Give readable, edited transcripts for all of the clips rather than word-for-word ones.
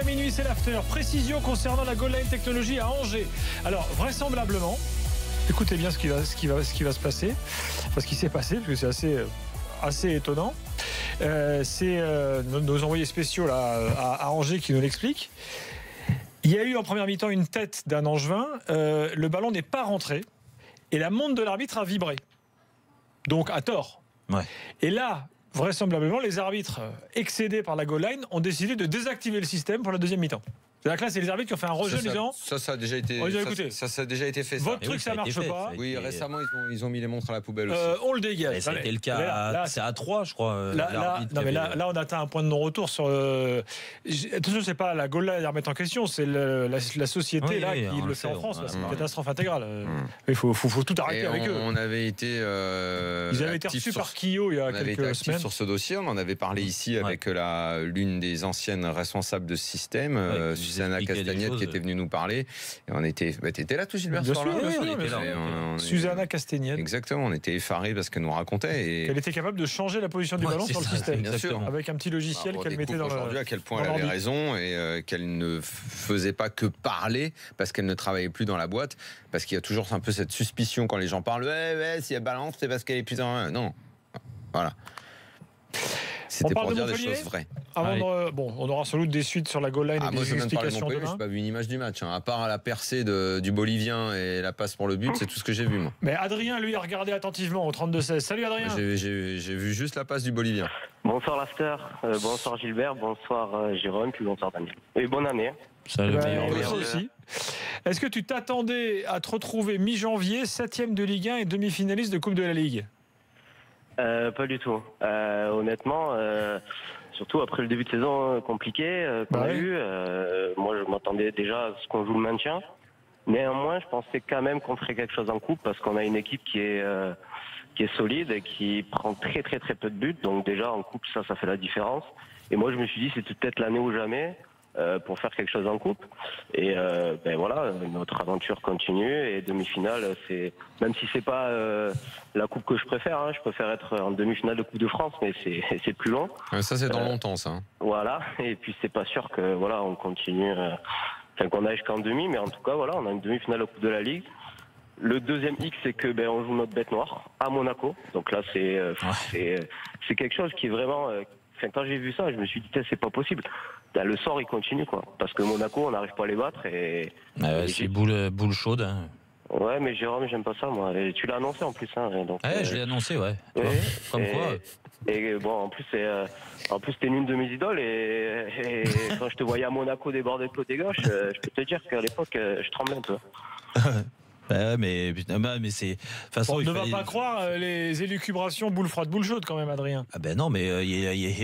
minuit, c'est l'after. Précision concernant la Goal Line Technology à Angers. Alors, vraisemblablement, écoutez bien ce qui va se passer, ce qui s'est passé, parce que c'est assez étonnant. C'est nos envoyés spéciaux là, à Angers qui nous l'expliquent. Il y a eu en première mi-temps une tête d'un Angevin. Le ballon n'est pas rentré et la montre de l'arbitre a vibré. Donc, à tort. Ouais. Et là, vraisemblablement, les arbitres excédés par la goal line ont décidé de désactiver le système pour la deuxième mi-temps. C'est-à-dire que là, c'est les arbitres qui ont fait un rejet en disant ça a déjà été, ça a déjà été fait. Votre ça. truc, ça marche pas. Oui, récemment, ils ont mis les montres à la poubelle aussi. On le dégage. Ça a été le cas. C'est à 3, je crois. Là, on atteint un point de non-retour sur. Attention, c'est pas la goal line à remettre en question, c'est la société qui le fait en France. C'est une catastrophe intégrale. Il faut tout arrêter avec eux. On avait été. Ils avaient été reçus par Kyo il y a quelques semaines. Sur ce dossier, on en avait parlé ici avec l'une des anciennes responsables de ce système, Susanna Castagnette, qui était venue nous parler. Et on était. T'étais là, tout Gilbert? Bien sûr. Susanna Castagnette. Exactement. On était effarés parce qu'elle nous racontait. Qu'elle était capable de changer la position du ballon sur le système. Bien sûr. Avec un petit logiciel qu'elle mettait dans le. Aujourd'hui, à quel point elle avait raison et qu'elle ne faisait pas que parler parce qu'elle ne travaillait plus dans la boîte. Parce qu'il y a toujours un peu cette suspicion quand les gens parlent. Ouais, si elle balance, c'est parce qu'elle est plus dans. Non. Voilà. C'était pour dire des choses vraies. On aura sans doute des suites sur la goal line et des explications demain. Je n'ai pas vu une image du match. À part la percée du Bolivien et la passe pour le but, c'est tout ce que j'ai vu, moi. Mais Adrien, lui, a regardé attentivement au 32-16. Salut Adrien. J'ai vu juste la passe du Bolivien. Bonsoir l'after, bonsoir Gilbert, bonsoir Jérôme, puis bonsoir Daniel. Et bonne année. Salut, aussi. Est-ce que tu t'attendais à te retrouver mi-janvier, 7e de Ligue 1 et demi-finaliste de Coupe de la Ligue? Pas du tout. Honnêtement, surtout après le début de saison compliqué qu'on a eu, moi je m'attendais déjà à ce qu'on joue le maintien. Néanmoins, je pensais quand même qu'on ferait quelque chose en coupe parce qu'on a une équipe qui est solide et qui prend très très très peu de buts. Donc déjà en coupe, ça fait la différence. Et moi je me suis dit c'était peut-être l'année ou jamais pour faire quelque chose en coupe. Et voilà, notre aventure continue et demi-finale, c'est même si c'est pas la coupe que je préfère, je préfère être en demi-finale de Coupe de France, mais c'est plus long. Ça c'est dans longtemps ça. Voilà, et puis c'est pas sûr que voilà on continue, qu'on aille jusqu'en demi, mais en tout cas voilà, on a une demi-finale de Coupe de la Ligue. Le deuxième X, c'est que on joue notre bête noire à Monaco. Donc là c'est quelque chose qui est vraiment. Quand j'ai vu ça, je me suis dit c'est pas possible. Le sort il continue quoi, parce que Monaco on n'arrive pas à les battre et c'est boule chaude. Hein. Ouais, mais Jérôme, j'aime pas ça moi. Et tu l'as annoncé en plus donc. Je l'ai annoncé, ouais. Comme quoi. Et bon, en plus t'es l'une de mes idoles et quand je te voyais à Monaco déborder de côté gauche, je peux te dire qu'à l'époque je tremblais un peu. Mais c'est. De toute façon, ne va pas croire les élucubrations boule froide, boule chaude quand même, Adrien. Non, mais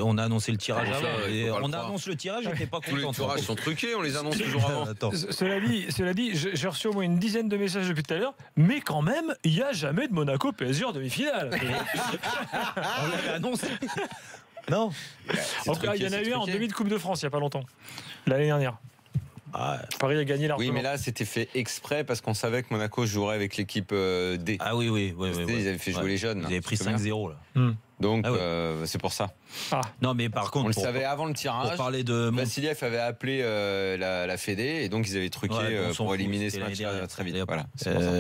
on a annoncé le tirage avant. On annonce le tirage, j'étais pas content. Tous les tirages sont truqués, on les annonce toujours avant. Cela dit, j'ai reçu au moins une dizaine de messages depuis tout à l'heure, mais quand même, il n'y a jamais de Monaco PSG en demi-finale. On l'avait annoncé. Non. En tout cas, il y en a eu un en demi de Coupe de France il n'y a pas longtemps, l'année dernière. Paris a gagné largement. Oui, mais là, c'était fait exprès parce qu'on savait que Monaco jouerait avec l'équipe D. Ah oui. Ils avaient fait jouer les jeunes. Ils avaient pris 5-0 là. Donc, c'est pour ça. Non, mais par contre, on le savait avant le tirage. Pour parler de Vassiliev avait appelé la Fédé et donc ils avaient truqué pour éliminer ce match très vite. Voilà,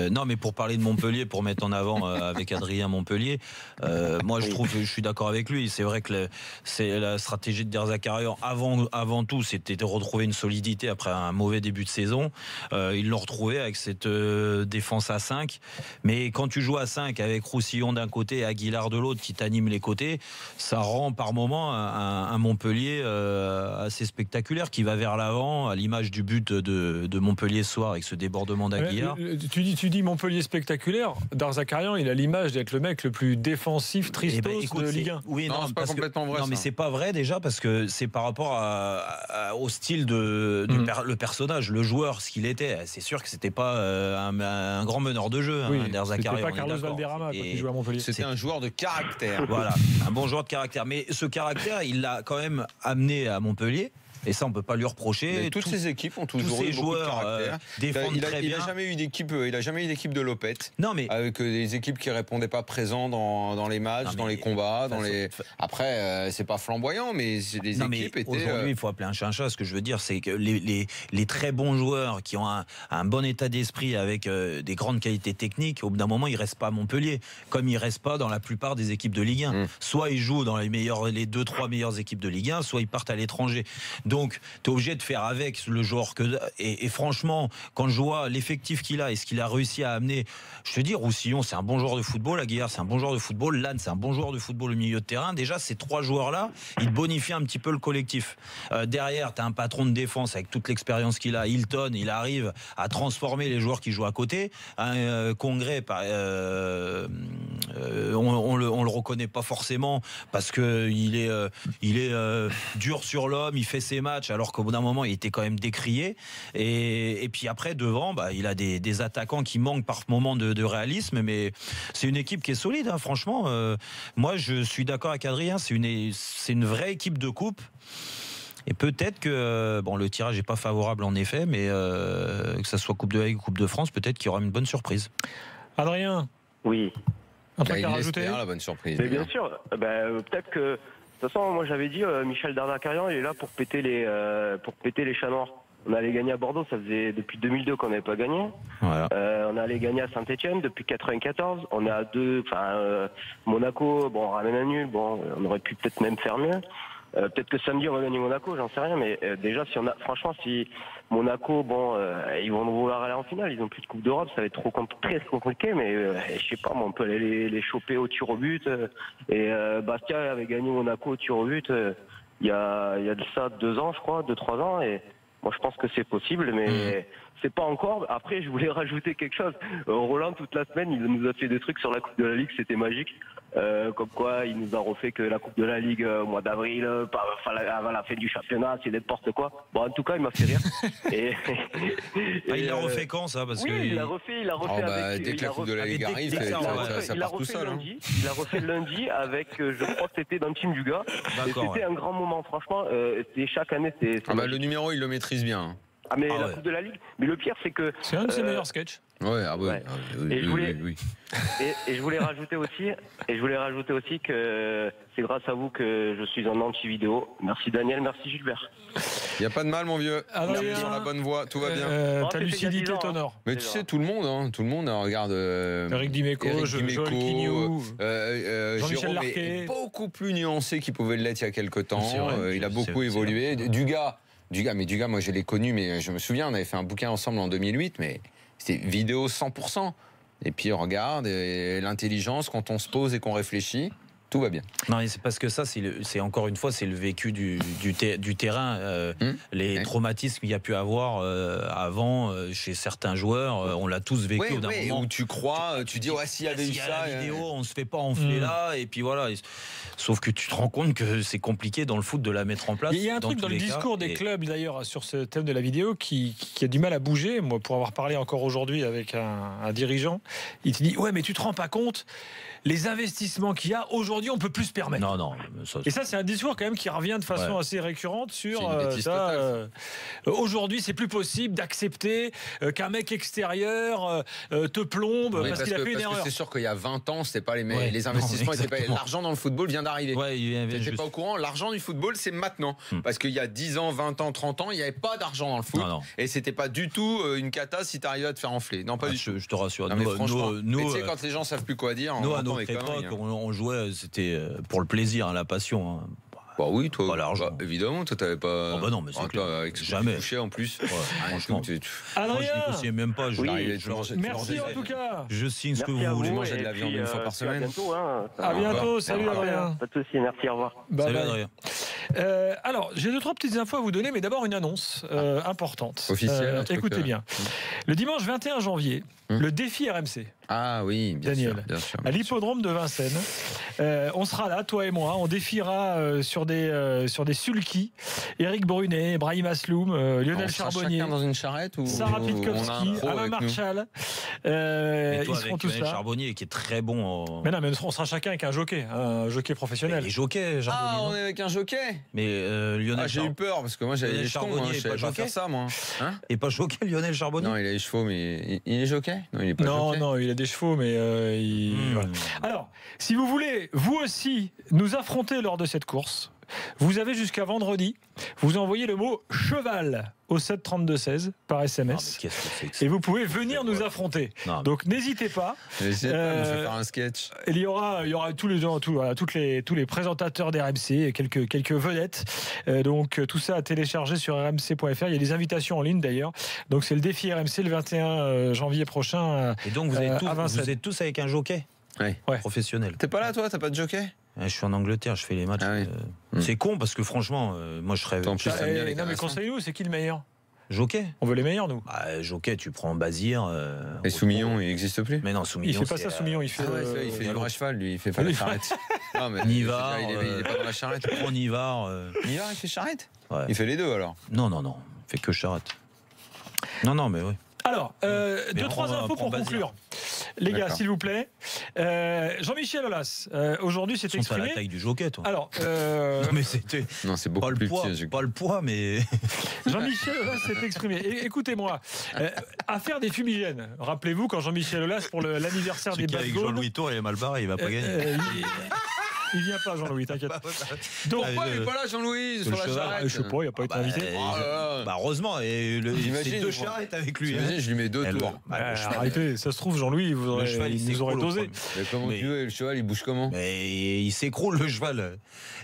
non, mais pour parler de Montpellier, pour mettre en avant avec Adrien Montpellier, moi je suis d'accord avec lui. C'est vrai que c'est la stratégie de Der Zakarian avant tout, c'était de retrouver une solidité après un mauvais début de saison. Ils l'ont retrouvé avec cette défense à 5. Mais quand tu joues à 5 avec Roussillon d'un côté et Aguilar de l'autre qui t'anime les côtés, ça rend par moment un Montpellier assez spectaculaire qui va vers l'avant, à l'image du but de Montpellier ce soir avec ce débordement d'Aguilar. Tu dis Montpellier spectaculaire. Der Zakarian, il a l'image d'être le mec le plus défensif, tristos de Ligue 1. Oui, non, c'est pas complètement vrai. Non, mais c'est pas vrai déjà parce que c'est par rapport au style le personnage, le joueur, ce qu'il était. C'est sûr que c'était pas un grand meneur de jeu, Der Zakarian. C'était pas Carlos Valderrama qui jouait à Montpellier. C'était un joueur de caractère. Voilà, un bon joueur de caractère. Mais ce caractère, il l'a quand même amené à Montpellier Et ça, on peut pas lui reprocher. Mais toutes ces équipes ont toujours eu beaucoup de caractère. Défendent très bien. Il a jamais eu d'équipe de Lopette. Non, mais avec des équipes qui répondaient pas présents dans les matchs, dans les combats, Après, c'est pas flamboyant, mais les équipes étaient. Aujourd'hui, il faut appeler un chat. Ce que je veux dire, c'est que les très bons joueurs qui ont un bon état d'esprit avec des grandes qualités techniques, au bout d'un moment, ils restent pas à Montpellier, comme ils restent pas dans la plupart des équipes de Ligue 1. Soit ils jouent dans les 2-3 meilleures équipes de Ligue 1, soit ils partent à l'étranger. Donc, tu es obligé de faire avec le joueur et franchement, quand je vois l'effectif qu'il a et ce qu'il a réussi à amener, je te dis, Roussillon, c'est un bon joueur de football, Aguilar, c'est un bon joueur de football, Lannes, c'est un bon joueur de football au milieu de terrain. Déjà, ces 3 joueurs-là, ils bonifient un petit peu le collectif. Derrière, tu as un patron de défense avec toute l'expérience qu'il a, Hilton, il arrive à transformer les joueurs qui jouent à côté. Un Congrès, on le reconnaît pas forcément parce que il est dur sur l'homme, il fait ses matchs alors qu'au bout d'un moment il était quand même décrié et puis après devant il a des attaquants qui manquent par moment de réalisme, mais c'est une équipe qui est solide, hein, franchement. Moi je suis d'accord avec Adrien, c'est une vraie équipe de coupe. Et peut-être que le tirage n'est pas favorable en effet, mais que ça soit Coupe de Ligue ou Coupe de France, peut-être qu'il y aura une bonne surprise. Adrien. Oui. Un truc à rajouter ? La bonne surprise. Mais bien sûr. Peut-être que de toute façon, moi j'avais dit Michel Dardacarian, il est là pour péter les chats noirs. On allait gagner à Bordeaux, ça faisait depuis 2002 qu'on n'avait pas gagné. Voilà. On allait gagner à Saint-Etienne depuis 94. On est à 2. Monaco, on ramène un nul. On aurait pu peut-être même faire mieux. Peut-être que samedi on va gagner Monaco, j'en sais rien, mais déjà si Monaco, ils vont nous vouloir aller en finale, ils ont plus de Coupe d'Europe, ça va être très compliqué, mais je sais pas, on peut aller les choper au tir au but. Et Bastia avait gagné Monaco au tir au but il y a de ça 2 ans, je crois, 2-3 ans, et moi je pense que c'est possible, mais c'est pas encore. Après, je voulais rajouter quelque chose. Roland, toute la semaine, il nous a fait des trucs sur la Coupe de la Ligue, c'était magique. Comme quoi, il nous a refait que la Coupe de la Ligue au mois d'avril, avant la fin du championnat, c'est n'importe quoi. En tout cas, il m'a fait rire. Il l'a refait quand, ça il l'a refait avec... Dès que la Coupe de la Ligue arrive, ça part tout seul. Il l'a refait le lundi avec, je crois que c'était dans le team du gars. C'était un grand moment, franchement. Chaque année, le numéro, il le maîtrise bien. La Coupe de la Ligue. Mais le pire, c'est que... C'est un de ses meilleurs sketchs. Oui. Et je voulais rajouter aussi que c'est grâce à vous que je suis en anti-vidéo. Merci Daniel, merci Gilbert. Il n'y a pas de mal, mon vieux. Merci, sur la bonne voie, tout va bien. Ta lucidité t'honore. Mais tu sais, tout le monde regarde. Eric Dimeco, Joël Quignou, Jean-Michel Larquet. Est beaucoup plus nuancé qu'il pouvait l'être il y a quelques temps. Il a beaucoup évolué. Dugas, moi je l'ai connu, mais je me souviens, on avait fait un bouquin ensemble en 2008, mais c'était vidéo 100%. Et puis on regarde, et l'intelligence, quand on se pose et qu'on réfléchit, tout va bien. Non, c'est parce que ça, c'est encore une fois, c'est le vécu du terrain, les traumatismes qu'il y a pu avoir avant chez certains joueurs, on l'a tous vécu d'un moment. Où tu crois, tu dis s'il y avait eu ça, la vidéo, on se fait pas enfler là, et puis voilà. Sauf que tu te rends compte que c'est compliqué dans le foot de la mettre en place. Il y a un truc dans le discours des clubs d'ailleurs sur ce thème de la vidéo qui a du mal à bouger. Moi, pour avoir parlé encore aujourd'hui avec un dirigeant, il te dit mais tu te rends pas compte les investissements qu'il y a aujourd'hui, on peut plus se permettre. Non. Et ça, c'est un discours quand même qui revient de façon assez récurrente sur aujourd'hui, c'est plus possible d'accepter qu'un mec extérieur te plombe parce qu'il a fait une erreur. C'est sûr qu'il y a 20 ans, c'était pas les investissements, l'argent dans le football vient d'arriver. T'étais pas au courant, l'argent du football, c'est maintenant. Parce qu'il y a 10 ans, 20 ans, 30 ans, il n'y avait pas d'argent dans le foot. Et c'était pas du tout une cata si t'arrivais à te faire enfler. Non, pas du tout. Je te rassure. Mais franchement, tu sais, quand les gens savent plus quoi dire, à notre époque, on jouait, c'était pour le plaisir, la passion. Oui, toi, l'argent. Évidemment, toi, t'avais pas. Non, mais c'est clair. Avec ce jamais. Que tu touchais en plus. Franchement. Moi, je négociais même pas. Merci en tout cas. Je signe ce que vous voulez. Manger de la viande une fois par semaine. À bientôt. Salut Adrien. Pas de soucis, merci, au revoir. Salut Adrien. Alors, j'ai 2-3 petites infos à vous donner, mais d'abord une annonce importante. Officielle. Écoutez bien. Le dimanche 21 janvier, le défi RMC. Ah oui, bien Daniel. sûr, bien sûr. À l'hippodrome de Vincennes. On sera là, toi et moi. On défiera sur des sulky. Eric Brunet, Brahim Asloum, Lionel On sera Charbonnier. chacun dans une charrette ou Sarah on a un Pitkowski, pro Alain avec nous Marchal. Et Ils toi, seront avec tous Lionel là. Charbonnier, qui est très bon. Mais non, mais on sera chacun avec un jockey professionnel. Il est jockey, Charbonnier. Ah, non on est avec un jockey. Mais Lionel Ah, j'ai eu peur parce que moi j'avais Lionel les jetons, Charbonnier je est savais pas pas jockey faire ça moi. Hein Et pas jockey, Lionel Charbonnier. Non, il a les chevaux, mais il est jockey. Non, il est pas Non, jockey. non, il a des chevaux, mais voilà. Alors, si vous voulez, vous aussi, nous affronter lors de cette course, vous avez jusqu'à vendredi. Vous envoyez le mot cheval au 7 32 16 par Non, mais SMS. qu'est-ce que c'est que ça Et vous pouvez venir nous affronter. Non, mais- Donc n'hésitez pas. Mais je sais pas, je vais faire un sketch. Il y aura tous les gens, tous les présentateurs d'RMC, quelques vedettes. Donc tout ça à télécharger sur rmc.fr. Il y a des invitations en ligne d'ailleurs. Donc c'est le défi RMC le 21 janvier prochain. Et donc vous êtes, à Vincennes. vous êtes tous avec un jockey Ouais. professionnel. T'es pas là toi, t'as pas de jockey? Je suis en Angleterre, je fais les matchs. Ah oui. C'est con parce que franchement, moi je serais Tant pis. Ça me vient les Non mais carnations. conseille-nous, c'est qui le meilleur? jockey. On veut les meilleurs nous. Jockey, tu prends Bazir. Et Soumillon, il n'existe plus? Mais non, Il Soumillon. fait pas ça, Soumillon. Il fait. Ah ouais, ça, il fait du galop. vrai cheval, lui, il fait pas la charrette. Non, mais Nivard, il est pas dans la charrette. Prends Nivard. Nivard, il fait charrette? Ouais. Il fait les deux alors. Non, fait que charrette. Non, mais oui. Alors, Mais deux, trois on va infos pour prendre conclure. Les gars, D'accord. s'il vous plaît. Jean-Michel Aulas, aujourd'hui, s'est Ils sont pas à la exprimé. taille du jockey, toi. Alors, Non, mais c'était Non, c'est pas beaucoup le plus poids, petit. pas le poids, mais Jean-Michel Aulas s'est exprimé. Écoutez-moi, affaire des fumigènes. Rappelez-vous quand Jean-Michel Aulas, pour l'anniversaire des celui qui est Bad avec Gold, Jean-Louis Tour, il est mal barré, il va pas gagner. il vient pas, Jean-Louis, t'inquiète. Donc, Pourquoi il est pas là, Jean-Louis, sur la cheval, charrette? je sais pas, il a pas été invité. Oh là là. Heureusement, et c'est J'imagine, deux moi. charrettes avec lui. T'imagines, je lui mets deux Elle- tours. Bah, le cheval, Arrêtez, ça se trouve, Jean-Louis, le cheval, il nous aurait s'écroule au dosé. premier. Mais comment Mais- tu veux, le cheval, il bouge comment? Mais il s'écroule le cheval.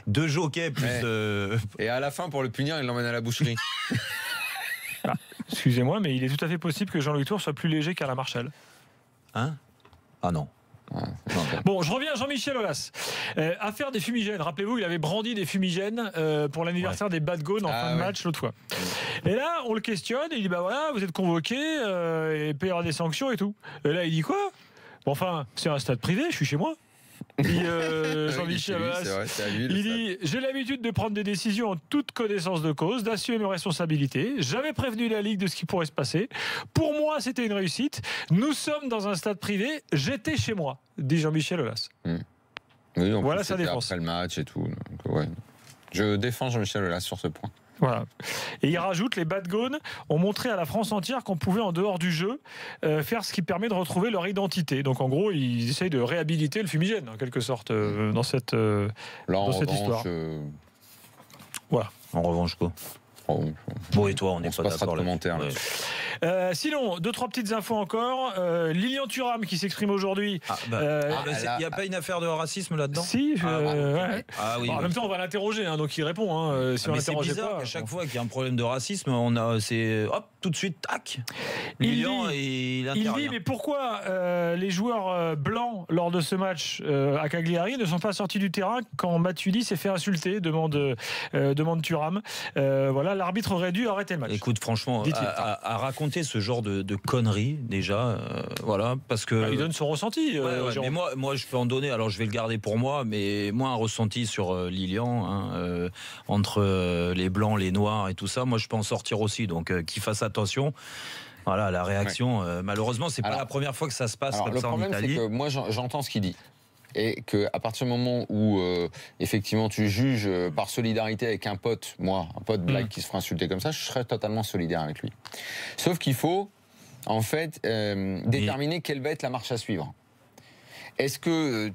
Deux jockeys plus. Ouais. Et à la fin, pour le punir, il l'emmène à la boucherie. Excusez-moi, mais il est tout à fait possible que Jean-Louis Tour soit plus léger qu'Alain Marchal. Hein? Ah non. Bon, je reviens à Jean-Michel Aulas. Affaire des fumigènes. Rappelez-vous, il avait brandi des fumigènes pour l'anniversaire des Bad Gones en Ah fin de ouais. match l'autre fois. Et là, on le questionne et il dit bah voilà, vous êtes convoqué et il payera des sanctions et tout. Et là, il dit quoi? Bon, enfin, c'est un stade privé, je suis chez moi. Dit Jean-Michel Oui, Aulas. c'est vrai, c'est à lui, le Il stade. dit j'ai l'habitude de prendre des décisions en toute connaissance de cause, d'assumer mes responsabilités. J'avais prévenu la Ligue de ce qui pourrait se passer. Pour moi, c'était une réussite. Nous sommes dans un stade privé. J'étais chez moi, dit Jean-Michel Aulas. Oui, en Voilà plus, sa c'était défense. après le match et tout. Donc, ouais. Je défends Jean-Michel Aulas sur ce point. Voilà. Et il rajoute les Bad Gones ont montré à la France entière qu'on pouvait en dehors du jeu faire ce qui permet de retrouver leur identité. Donc en gros, ils essayent de réhabiliter le fumigène en quelque sorte dans cette. Là, en Dans cette revanche, histoire. En revanche, quoi. Bon, et toi, on n'est se pas passera de d'accord là. commentaires. là. Sinon, deux trois petites infos encore. Lilian Thuram qui s'exprime aujourd'hui. Il n'y a pas une affaire de racisme là-dedans? Si, ouais. Ah oui. Bon, en même temps, on va l'interroger, hein, donc il répond. Hein, si on mais c'est l'interrogeait bizarre pas. qu'à chaque fois qu'il y a un problème de racisme, c'est hop, tout de suite, tac. Lilian, il Il intervient. dit mais pourquoi les joueurs blancs lors de ce match à Cagliari ne sont pas sortis du terrain quand Matuidi s'est fait insulter, demande Thuram. Voilà, l'arbitre aurait dû arrêter le match. Écoute, franchement, Dit-il. à raconter ce genre de conneries, déjà, voilà, parce que... Il donne son ressenti. Ouais, Jérôme. mais moi, je peux en donner. Alors, je vais le garder pour moi, mais moi, un ressenti sur Lilian, hein, entre les blancs, les noirs et tout ça, moi, je peux en sortir aussi. Donc, qu'il fasse attention. Voilà, la réaction. Malheureusement, c'est pas Alors- la première fois que ça se passe Alors, comme le ça en problème, c'est Italie. que moi, j'entends ce qu'il dit. Et qu'à partir du moment où, effectivement, tu juges par solidarité avec un pote, moi, un pote black qui se fera insulter comme ça, je serais totalement solidaire avec lui. Sauf qu'il faut, en fait, déterminer quelle va être la marche à suivre. Est-ce que...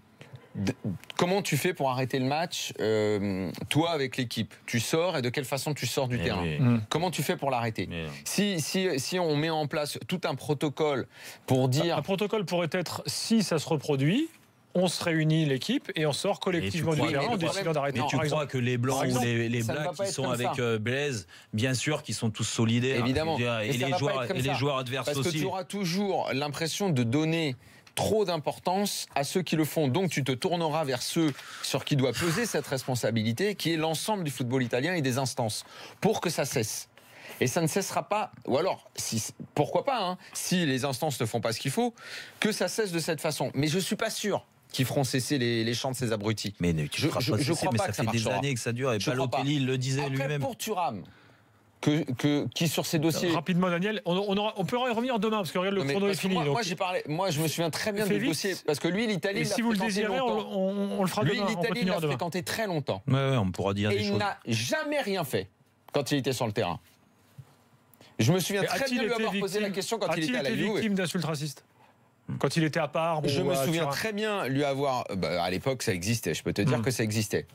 comment tu fais pour arrêter le match, toi, avec l'équipe? Tu sors et de quelle façon tu sors du terrain? Comment tu fais pour l'arrêter? Si on met en place tout un protocole pour dire... Un protocole pourrait être, si ça se reproduit, on se réunit l'équipe et on sort collectivement du crois- terrain mais en le décidant problème- d'arrêter. Mais tu Par crois exemple. que les blancs Par ou exemple, les ça ne va blacks pas qui être sont comme avec ça. Blaise, bien sûr, qui sont tous solidaires. Évidemment. Je veux dire, Mais et ça les va pas joueurs, être comme et les ça. joueurs adverses Parce que aussi. tu auras toujours l'impression de donner trop d'importance à ceux qui le font. Donc tu te tourneras vers ceux sur qui doit peser cette responsabilité, qui est l'ensemble du football italien et des instances, pour que ça cesse. Et ça ne cessera pas, ou alors, pourquoi pas, hein, si les instances ne font pas ce qu'il faut, que ça cesse de cette façon. Mais je ne suis pas sûr qu'ils feront cesser les chants de ces abrutis. Mais je crois pas, que ça fait des années que ça dure, et Balotelli il le disait lui-même. Après, pour Thuram, qui sur ces dossiers... Rapidement, Daniel, on peut y revenir demain, parce que regarde, le chrono est fini. Moi, je me souviens très bien du dossier, parce que lui, l'Italie, si vous le désirez, on le fera demain. Lui, l'Italie, il l'a fréquenté très longtemps. Ouais, on pourra dire des choses. Et il n'a jamais rien fait quand il était sur le terrain. Je me souviens très bien lui avoir posé la question quand il était à la Juve. A-t-il été victime d'insultes racistes quand il était à part? Je me souviens très bien lui avoir... à l'époque, ça existait. Je peux te dire que ça existait.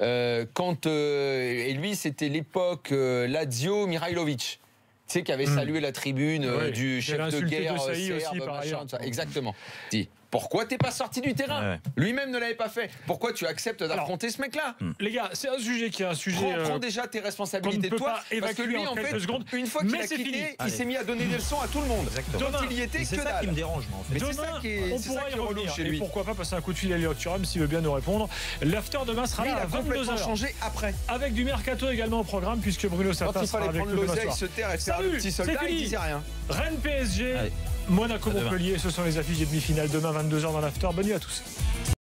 Et lui, c'était l'époque Lazio Mihajlovic. Tu sais, qui avait salué la tribune du chef de guerre serbe, machin, ça. Exactement. Dit, pourquoi t'es pas sorti du terrain? Lui-même ne l'avait pas fait. Pourquoi tu acceptes d'affronter ce mec-là? Les gars, c'est un sujet qui est un sujet... Prends déjà tes responsabilités, toi, parce que lui, en fait, une fois qu'il a quitté, il s'est mis à donner des leçons à tout le monde. Exactement. Il y était c'est ça qui me dérange, moi, en fait. Mais c'est ça qui est, on pourra y revenir. chez lui. Et pourquoi pas passer un coup de fil à Elliot Thuram s'il veut bien nous répondre. L'after demain sera là à 22h. Changé après. Avec du mercato également au programme, puisque Bruno Sapin sera avec nous demain soir. Se taire et faire le petit soldat, il disait rien. Rennes PSG, Monaco Montpellier, ce sont les affiches des demi-finales demain 22h dans l'after. Bonne nuit à tous.